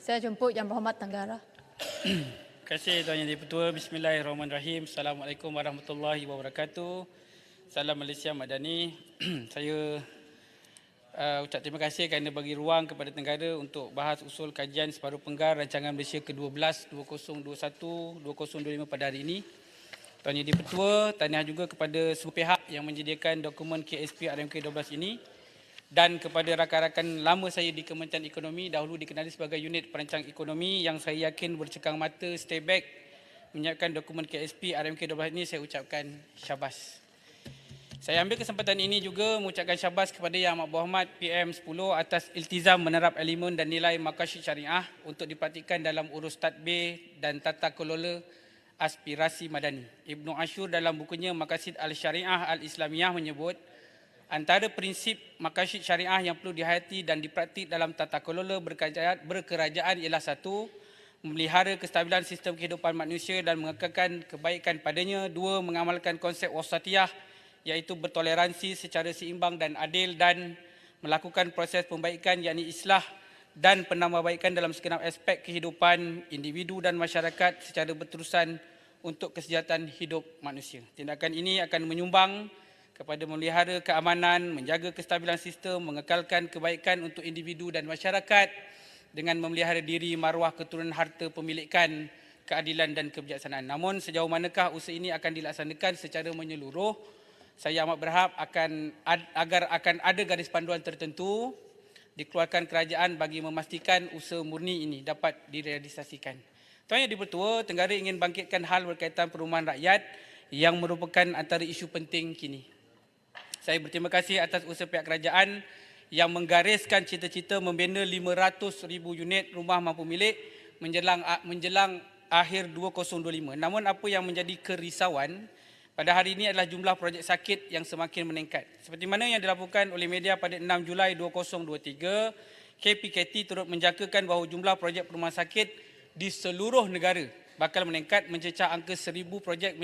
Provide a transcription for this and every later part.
Saya jemput Yang Berhormat Tenggara. Terima kasih Tuan Yang Di-Pertua. Bismillahirrahmanirrahim. Assalamualaikum warahmatullahi wabarakatuh. Salam Malaysia Madani. Saya ucap terima kasih kerana bagi ruang kepada Tenggara untuk bahas usul kajian separuh penggar rancangan Malaysia ke-12 2021-2025 pada hari ini. Tuan Yang Di-Pertua, tahniah juga kepada semua pihak yang menyediakan dokumen KSP RMK 12 ini dan kepada rakan-rakan lama saya di Kementerian Ekonomi, dahulu dikenali sebagai unit perancang ekonomi yang saya yakin bercekang mata stay back menyiapkan dokumen KSP RMK 12 ini, saya ucapkan syabas. Saya ambil kesempatan ini juga mengucapkan syabas kepada Yang Amat Berhormat PM10 atas iltizam menerap elemen dan nilai maqasid syariah untuk diperhatikan dalam urus tadbir dan tata kelola aspirasi madani. Ibnu Ashur dalam bukunya Maqasid Al-Syariah Al-Islamiyah menyebut, antara prinsip maqasid syariah yang perlu dihayati dan dipraktik dalam tata kelola berkerajaan ialah satu, memelihara kestabilan sistem kehidupan manusia dan mengekalkan kebaikan padanya. Dua, mengamalkan konsep wasatiyah iaitu bertoleransi secara seimbang dan adil dan melakukan proses pembaikan yakni islah dan penambahbaikan dalam segenap aspek kehidupan individu dan masyarakat secara berterusan untuk kesejahteraan hidup manusia. Tindakan ini akan menyumbang kepada memelihara keamanan, menjaga kestabilan sistem, mengekalkan kebaikan untuk individu dan masyarakat dengan memelihara diri, maruah, keturunan, harta, pemilikan, keadilan dan kebijaksanaan. Namun sejauh manakah usaha ini akan dilaksanakan secara menyeluruh, saya amat berharap agar akan ada garis panduan tertentu dikeluarkan kerajaan bagi memastikan usaha murni ini dapat direalisasikan. Tuan Yang Di-Pertua, Tenggara ingin bangkitkan hal berkaitan perumahan rakyat yang merupakan antara isu penting kini. Saya berterima kasih atas usaha pihak kerajaan yang menggariskan cita-cita membina 500,000 unit rumah mampu milik menjelang akhir 2025. Namun apa yang menjadi kerisauan pada hari ini adalah jumlah projek sakit yang semakin meningkat. Seperti mana yang dilaporkan oleh media pada 6 Julai 2023, KPKT turut menjangkakan bahawa jumlah projek perumahan sakit di seluruh negara bakal meningkat mencecah angka 1,000 projek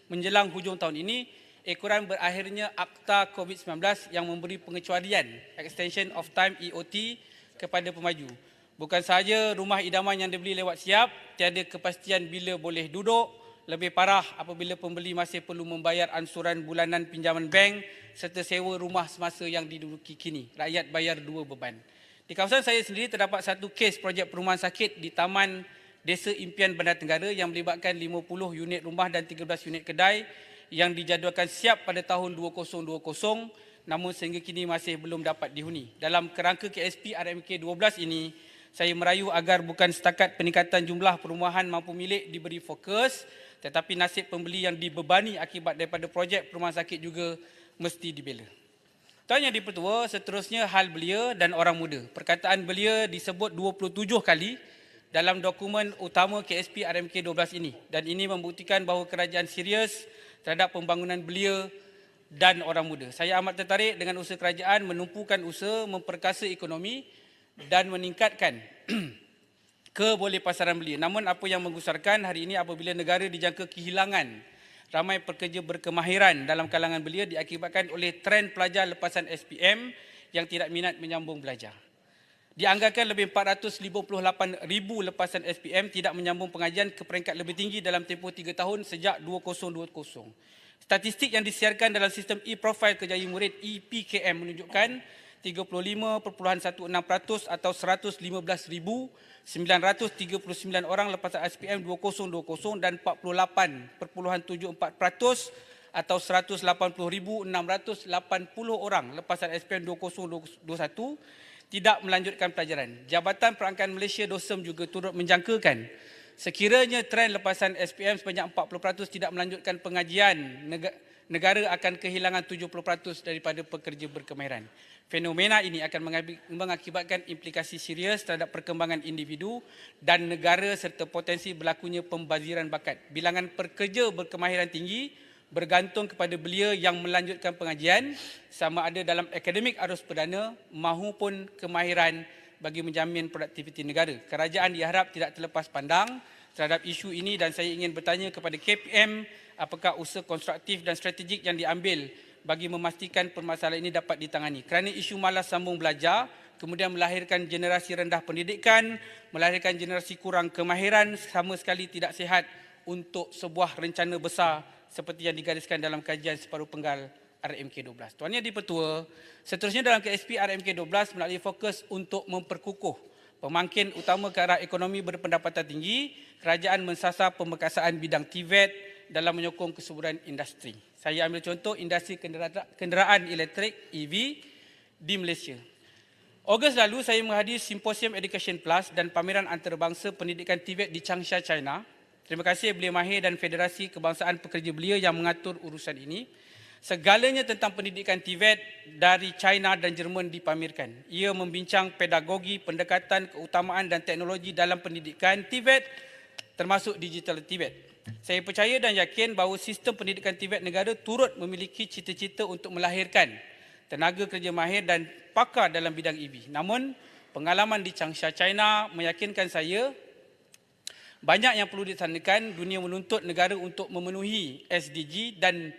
menjelang hujung tahun ini. Ekoran berakhirnya Akta COVID-19 yang memberi pengecualian Extension of Time EOT kepada pemaju. Bukan sahaja rumah idaman yang dibeli lewat siap, tiada kepastian bila boleh duduk. Lebih parah apabila pembeli masih perlu membayar ansuran bulanan pinjaman bank serta sewa rumah semasa yang diduduki kini. Rakyat bayar dua beban. Di kawasan saya sendiri terdapat satu kes projek perumahan sakit di Taman Desa Impian Bandar Tenggara yang melibatkan 50 unit rumah dan 13 unit kedai yang dijadualkan siap pada tahun 2020, namun sehingga kini masih belum dapat dihuni. Dalam kerangka KSP RMK 12 ini, saya merayu agar bukan setakat peningkatan jumlah perumahan mampu milik diberi fokus, tetapi nasib pembeli yang dibebani akibat daripada projek perumahan sakit juga mesti dibela. Tuan Yang Di-Pertua, seterusnya hal belia dan orang muda. Perkataan belia disebut 27 kali dalam dokumen utama KSP RMK 12 ini, dan ini membuktikan bahawa kerajaan serius terhadap pembangunan belia dan orang muda. Saya amat tertarik dengan usaha kerajaan menumpukan usaha memperkasa ekonomi dan meningkatkan kebolehpasaran belia. Namun apa yang menggusarkan hari ini apabila negara dijangka kehilangan ramai pekerja berkemahiran dalam kalangan belia diakibatkan oleh trend pelajar lepasan SPM yang tidak minat menyambung belajar. Dianggarkan lebih 458,000 lepasan SPM tidak menyambung pengajian ke peringkat lebih tinggi dalam tempoh 3 tahun sejak 2020. Statistik yang disiarkan dalam sistem e-profile kerjaya murid EPKM menunjukkan 35.16% atau 115,939 orang lepasan SPM 2020 dan 48.74% atau 180,680 orang lepasan SPM 2021 tidak melanjutkan pelajaran. Jabatan Perangkaan Malaysia DOSEM juga turut menjangkakan sekiranya trend lepasan SPM sebanyak 40% tidak melanjutkan pengajian, negara akan kehilangan 70% daripada pekerja berkemahiran. Fenomena ini akan mengakibatkan implikasi serius terhadap perkembangan individu dan negara serta potensi berlakunya pembaziran bakat. Bilangan pekerja berkemahiran tinggi bergantung kepada belia yang melanjutkan pengajian sama ada dalam akademik arus perdana maupun kemahiran bagi menjamin produktiviti negara. Kerajaan diharap tidak terlepas pandang terhadap isu ini dan saya ingin bertanya kepada KPM apakah usaha konstruktif dan strategik yang diambil bagi memastikan permasalahan ini dapat ditangani. Kerana isu malas sambung belajar kemudian melahirkan generasi rendah pendidikan, melahirkan generasi kurang kemahiran, sama sekali tidak sihat untuk sebuah rencana besar seperti yang digariskan dalam kajian separuh penggal RMK12. Tuan Yang di-Pertua, seterusnya dalam KSP RMK12 melalui fokus untuk memperkukuh pemangkin utama ke arah ekonomi berpendapatan tinggi, kerajaan mensasar pemekasaan bidang TVET dalam menyokong kesuburan industri. Saya ambil contoh industri kenderaan elektrik EV di Malaysia. Ogos lalu saya menghadiri Simposium Education Plus dan pameran antarabangsa pendidikan TVET di Changsha, China. Terima kasih Belia Mahir dan Federasi Kebangsaan Pekerja Belia yang mengatur urusan ini. Segalanya tentang pendidikan TVET dari China dan Jerman dipamerkan. Ia membincang pedagogi, pendekatan, keutamaan dan teknologi dalam pendidikan TVET termasuk digital TVET. Saya percaya dan yakin bahawa sistem pendidikan TVET negara turut memiliki cita-cita untuk melahirkan tenaga kerja mahir dan pakar dalam bidang EV. Namun, pengalaman di Changsha, China meyakinkan saya banyak yang perlu ditandaikan. Dunia menuntut negara untuk memenuhi SDG dan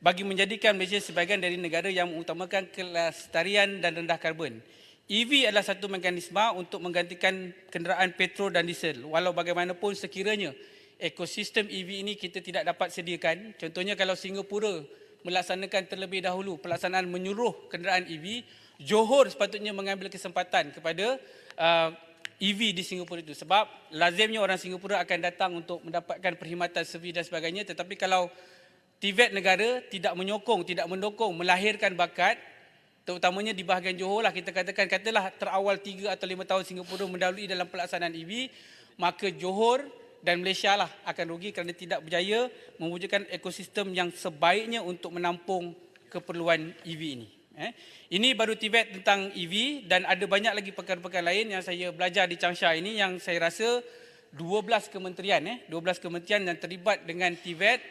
bagi menjadikan Malaysia sebahagian dari negara yang mengutamakan kelestarian dan rendah karbon. EV adalah satu mekanisme untuk menggantikan kenderaan petrol dan diesel. Walau bagaimanapun sekiranya ekosistem EV ini kita tidak dapat sediakan. Contohnya kalau Singapura melaksanakan terlebih dahulu pelaksanaan menyeluruh kenderaan EV, Johor sepatutnya mengambil kesempatan kepada EV di Singapura itu. Sebab lazimnya orang Singapura akan datang untuk mendapatkan perkhidmatan servis dan sebagainya. Tetapi kalau TVET negara tidak menyokong, tidak mendukung, melahirkan bakat, terutamanya di bahagian Johor lah, kita katalah terawal 3 atau 5 tahun Singapura mendahului dalam pelaksanaan EV, maka Johor dan Malaysia lah akan rugi kerana tidak berjaya mewujudkan ekosistem yang sebaiknya untuk menampung keperluan EV ini. Ini baru TVET tentang EV dan ada banyak lagi perkara-perkara lain yang saya belajar di Changsha ini yang saya rasa 12 kementerian yang terlibat dengan TVET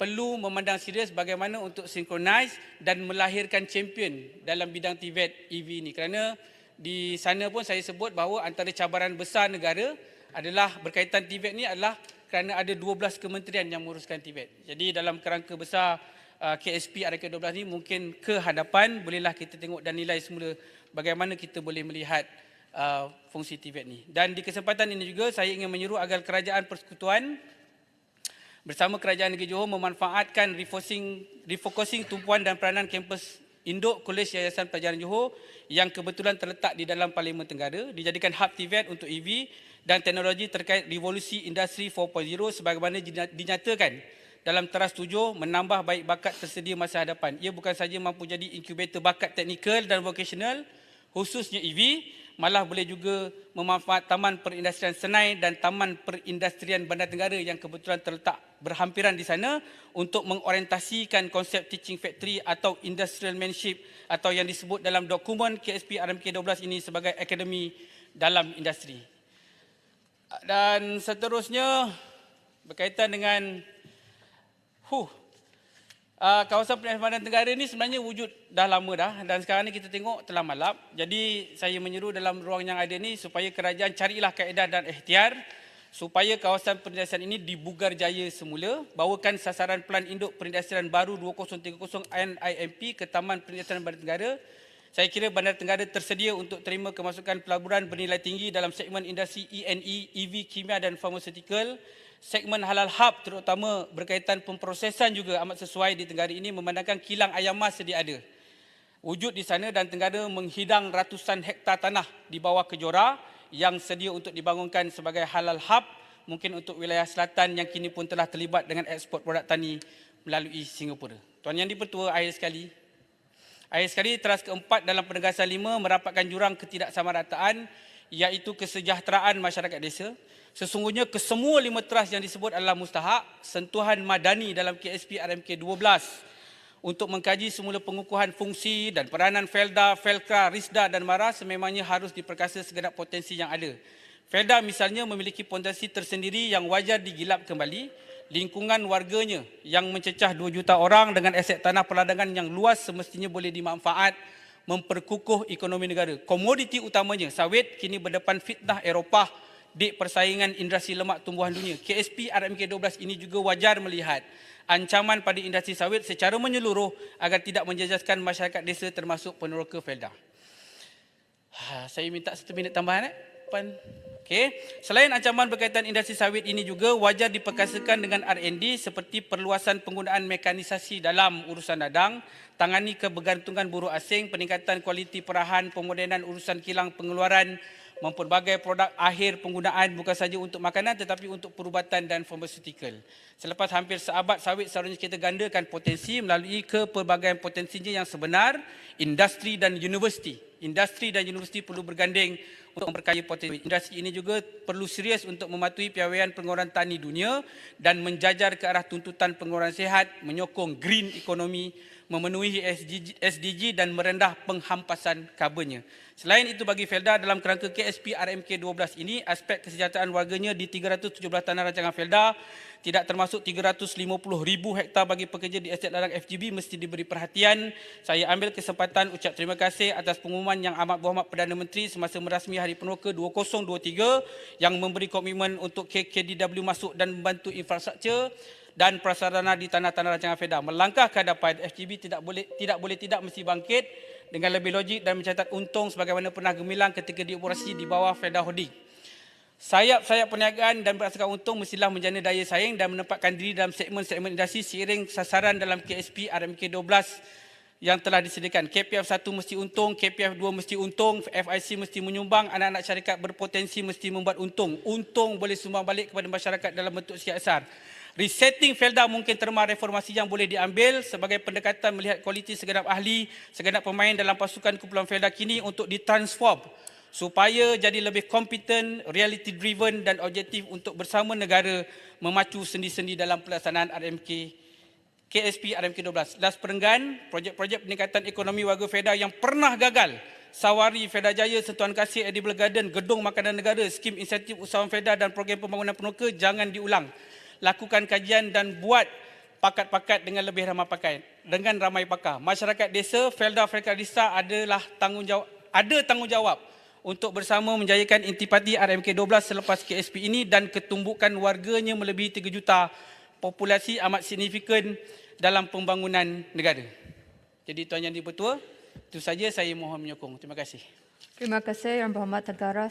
perlu memandang serius bagaimana untuk synchronize dan melahirkan champion dalam bidang TVET EV ini. Kerana di sana pun saya sebut bahawa antara cabaran besar negara adalah berkaitan TVET ni adalah kerana ada 12 kementerian yang menguruskan TVET. Jadi dalam kerangka besar KSP RK12 ni mungkin ke hadapan bolehlah kita tengok dan nilai semula bagaimana kita boleh melihat fungsi TVET ni. Dan di kesempatan ini juga saya ingin menyeru agar Kerajaan Persekutuan bersama Kerajaan Negeri Johor memanfaatkan refocusing tumpuan dan peranan kampus induk Kolej Yayasan Pelajaran Johor yang kebetulan terletak di dalam Parlimen Tenggara, dijadikan hub TVET untuk EV dan teknologi terkait revolusi industri 4.0 sebagaimana dinyatakan dalam Teras 7 menambah baik bakat tersedia masa hadapan. Ia bukan saja mampu jadi inkubator bakat teknikal dan vocational khususnya EV, malah boleh juga memanfaat Taman Perindustrian Senai dan Taman Perindustrian Bandar Tenggara yang kebetulan terletak berhampiran di sana untuk mengorientasikan konsep teaching factory atau industrial manship atau yang disebut dalam dokumen KSP RMK12 ini sebagai akademi dalam industri. Dan seterusnya berkaitan dengan kawasan perindustrian bandar negara ini sebenarnya wujud dah lama dah dan sekarang ni kita tengok telah malap. Jadi saya menyeru dalam ruang yang ada ni supaya kerajaan carilah kaedah dan ikhtiar supaya kawasan perindustrian ini dibugar jaya semula, bawakan sasaran Pelan Induk Perindustrian Baru 2030 NIMP ke Taman Perindustrian Bandar Tenggara. Saya kira Bandar Tenggara tersedia untuk terima kemasukan pelaburan bernilai tinggi dalam segmen industri E&E, EV, kimia dan pharmaceutical. Segmen halal hub terutama berkaitan pemprosesan juga amat sesuai di Tenggara ini memandangkan kilang ayam mas sedia ada wujud di sana dan Tenggara menghidang ratusan hektar tanah di bawah Kejora yang sedia untuk dibangunkan sebagai halal hub mungkin untuk wilayah selatan yang kini pun telah terlibat dengan ekspor produk tani melalui Singapura. Tuan Yang di-Pertua, akhir sekali teras keempat dalam penegasan 5 merapatkan jurang ketidaksamarataan iaitu kesejahteraan masyarakat desa. Sesungguhnya kesemua 5 teras yang disebut adalah mustahak. Sentuhan madani dalam KSP RMK 12 untuk mengkaji semula pengukuhan fungsi dan peranan Felda, Felkra, Risda dan MARA sememangnya harus diperkasa segenap potensi yang ada. Felda misalnya memiliki potensi tersendiri yang wajar digilap kembali. Lingkungan warganya yang mencecah 2 juta orang dengan aset tanah perladangan yang luas semestinya boleh dimanfaat memperkukuh ekonomi negara. Komoditi utamanya sawit kini berdepan fitnah Eropah di persaingan industri lemak tumbuhan dunia. KSP RMK 12 ini juga wajar melihat ancaman pada industri sawit secara menyeluruh agar tidak menjejaskan masyarakat desa termasuk peneroka Felda. Saya minta 1 minit tambahan. Puan. Okey. Selain ancaman berkaitan industri sawit ini juga wajar diperkasakan dengan R&D seperti perluasan penggunaan mekanisasi dalam urusan ladang, tangani kebergantungan buruh asing, peningkatan kualiti perahan, pemodenan urusan kilang pengeluaran, memperbagai produk akhir penggunaan bukan saja untuk makanan tetapi untuk perubatan dan farmaceutical. Selepas hampir seabad sawit seharusnya kita gandakan potensi melalui kepelbagaian potensinya yang sebenar, industri dan universiti. Industri dan universiti perlu berganding untuk memperkaya potensi. Industri ini juga perlu serius untuk mematuhi piawaian pengeluaran tani dunia dan menjajar ke arah tuntutan pengeluaran sihat, menyokong green economy, memenuhi SDG dan merendah penghampasan karbonnya. Selain itu bagi Felda dalam kerangka KSP RMK 12 ini, aspek kesejahteraan warganya di 317 tanah rancangan Felda tidak termasuk 350,000 hektar bagi pekerja di aset ladang FGB mesti diberi perhatian. Saya ambil kesempatan ucap terima kasih atas pengumuman yang amat berhormat Perdana Menteri semasa merasmi Hari Peneroka 2023 yang memberi komitmen untuk KKDW masuk dan membantu infrastruktur dan prasarana di tanah-tanah rancangan Felda. Melangkah ke hadapan, FGB tidak boleh mesti bangkit dengan lebih logik dan mencatat untung sebagaimana pernah gemilang ketika dioperasi di bawah Felda Holding. Sayap-sayap perniagaan dan berasakan untung mestilah menjana daya saing dan menempatkan diri dalam segmen-segmen industri seiring sasaran dalam KSP RMK 12 yang telah disediakan. KPF 1 mesti untung, KPF 2 mesti untung, FIC mesti menyumbang, anak-anak syarikat berpotensi mesti membuat untung. Untung boleh sumbang balik kepada masyarakat dalam bentuk CSR. Resetting Felda mungkin terma reformasi yang boleh diambil sebagai pendekatan melihat kualiti segenap ahli, segenap pemain dalam pasukan kumpulan Felda kini untuk ditransform supaya jadi lebih kompeten, reality driven dan objektif untuk bersama negara memacu sendi-sendi dalam pelaksanaan KSP RMK 12. Last perenggan, projek-projek peningkatan ekonomi warga Felda yang pernah gagal, Sawari, Felda Jaya, Sentuhan Kasih, Edible Garden, Gedung Makanan Negara, skim insentif usahawan Felda dan program pembangunan Peneroka jangan diulang. Lakukan kajian dan buat pakat-pakat dengan lebih ramai pakar. Masyarakat desa Felda Felkadista ada tanggungjawab untuk bersama menjayakan intipati RMK 12 selepas KSP ini dan ketumbukan warganya melebihi 3 juta, populasi amat signifikan dalam pembangunan negara. Jadi Tuan Yang di-Pertua, itu saja saya mohon menyokong. Terima kasih. Terima kasih Yang Berhormat Tentara.